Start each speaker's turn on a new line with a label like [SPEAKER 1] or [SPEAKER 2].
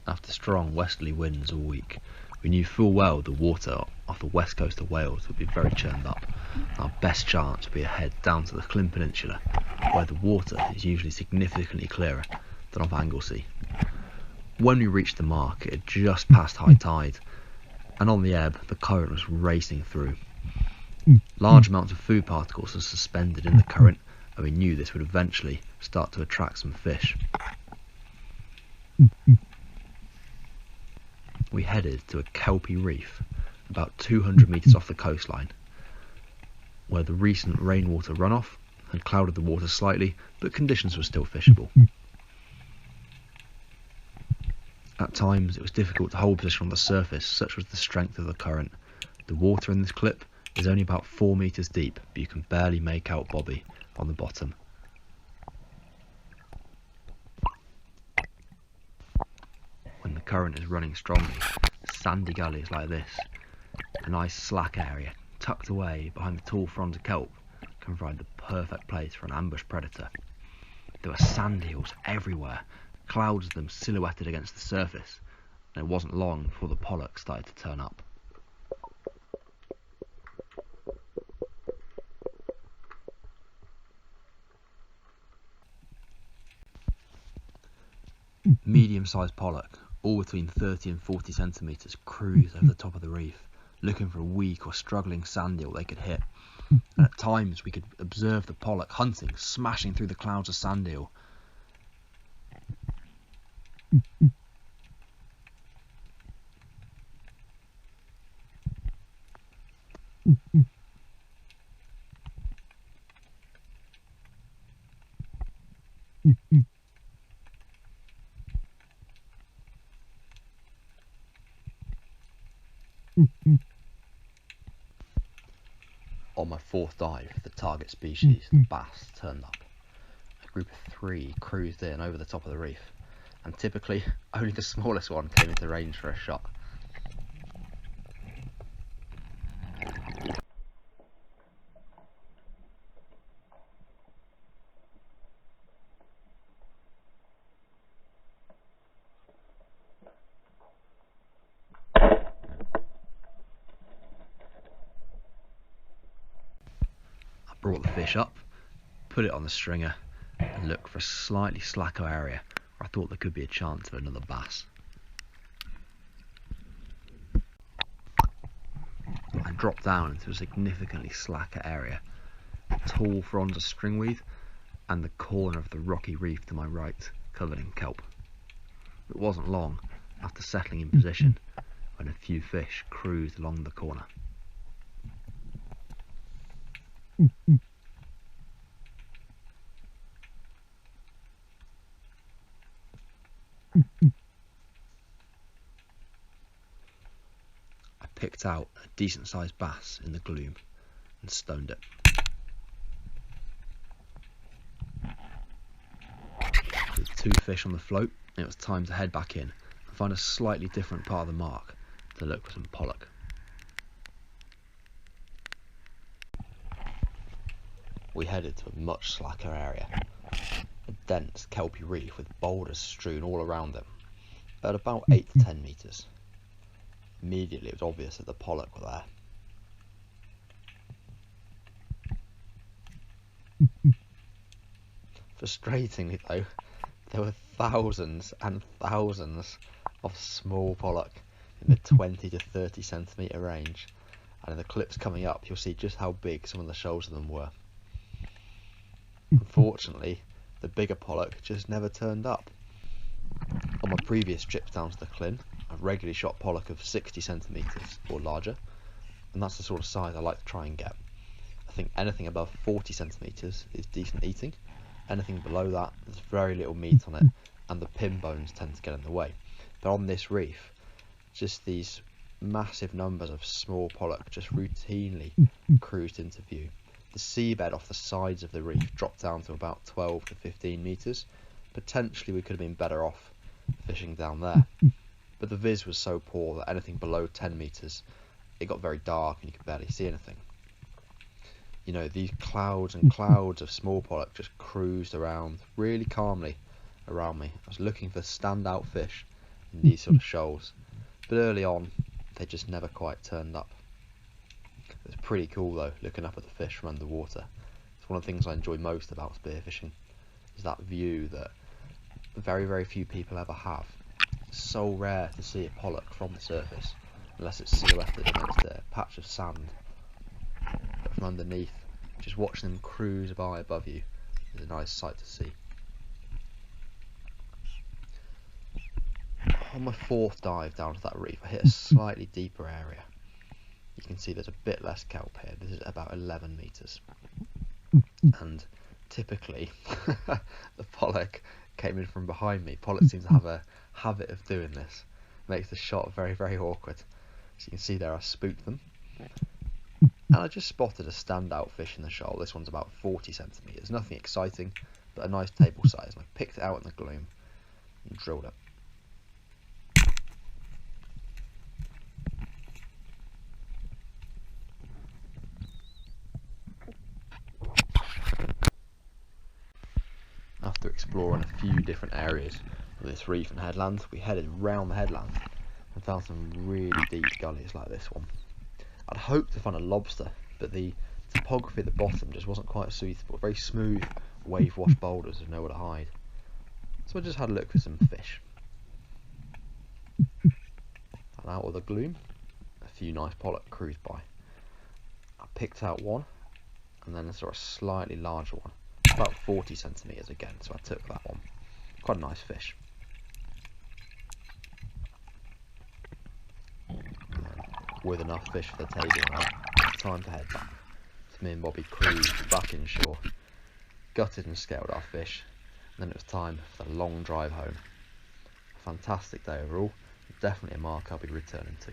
[SPEAKER 1] After strong westerly winds all week, we knew full well the water off the west coast of Wales would be very churned up. Our best chance would be a head down to the Llyn Peninsula, where the water is usually significantly clearer than off Anglesey. When we reached the mark, it had just passed high tide, and on the ebb, the current was racing through. Large amounts of food particles were suspended in the current, and we knew this would eventually start to attract some fish. We headed to a kelpy reef about 200 metres off the coastline, where the recent rainwater runoff had clouded the water slightly, but conditions were still fishable. At times it was difficult to hold position on the surface, such was the strength of the current. The water in this clip is only about 4 metres deep, but you can barely make out Bobby on the bottom. When the current is running strongly, sandy gullies like this, a nice slack area tucked away behind the tall fronds of kelp, can provide the perfect place for an ambush predator. There were sand hills everywhere, clouds of them silhouetted against the surface, and it wasn't long before the pollock started to turn up. Medium-sized pollock, all between 30 and 40 centimetres, cruised over the top of the reef, looking for a weak or struggling sand eel they could hit. And at times we could observe the pollock hunting, smashing through the clouds of sand eel. On my fourth dive, the target species, the bass, turned up. A group of 3 cruised in over the top of the reef, and typically only the smallest one came into range for a shot. Brought the fish up, put it on the stringer, and looked for a slightly slacker area where I thought there could be a chance of another bass. I dropped down into a significantly slacker area, tall fronds of stringweed, and the corner of the rocky reef to my right, covered in kelp. It wasn't long after settling in position when a few fish cruised along the corner. I picked out a decent sized bass in the gloom and stoned it. With 2 fish on the float, it was time to head back in and find a slightly different part of the mark to look for some pollock. We headed to a much slacker area, a dense kelpy reef with boulders strewn all around it, at about 8 to 10 metres. Immediately it was obvious that the pollock were there. Frustratingly though, there were thousands and thousands of small pollock in the 20 to 30 centimetre range, and in the clips coming up you'll see just how big some of the shoals of them were. Unfortunately, the bigger pollock just never turned up. On my previous trips down to the Llyn, I've regularly shot pollock of 60 centimetres or larger, and that's the sort of size I like to try and get. I think anything above 40 centimetres is decent eating. Anything below that, there's very little meat on it, and the pin bones tend to get in the way. But on this reef, just these massive numbers of small pollock just routinely cruised into view. The seabed off the sides of the reef dropped down to about 12 to 15 metres. Potentially we could have been better off fishing down there, but the viz was so poor that anything below 10 metres, it got very dark and you could barely see anything. You know, these clouds and clouds of small pollock just cruised around really calmly around me. I was looking for standout fish in these sort of shoals, but early on they just never quite turned up. It's pretty cool though, looking up at the fish from underwater. It's one of the things I enjoy most about spearfishing, is that view that very few people ever have. It's so rare to see a pollock from the surface, unless it's silhouetted against a patch of sand. But from underneath, just watching them cruise by above you is a nice sight to see. On my fourth dive down to that reef, I hit a slightly deeper area. You can see there's a bit less kelp here. This is about 11 metres. And typically, the pollock came in from behind me. Pollock seems to have a habit of doing this. Makes the shot very awkward. So you can see there I spooked them. And I just spotted a standout fish in the shoal. This one's about 40 centimetres. Nothing exciting, but a nice table size. And I picked it out in the gloom and drilled it. After exploring a few different areas of this reef and headland, we headed round the headland and found some really deep gullies like this one. I'd hoped to find a lobster, but the topography at the bottom just wasn't quite suitable. Very smooth, wave-washed boulders with nowhere to hide. So I just had a look for some fish. And out of the gloom, a few nice pollock cruised by. I picked out one, and then I saw a slightly larger one. About 40 centimetres again, so I took that one. Quite a nice fish. And with enough fish for the table now, it's time to head back. So me and Bobby cruised back inshore, gutted and scaled our fish, and then it was time for the long drive home. A fantastic day overall, definitely a mark I'll be returning to.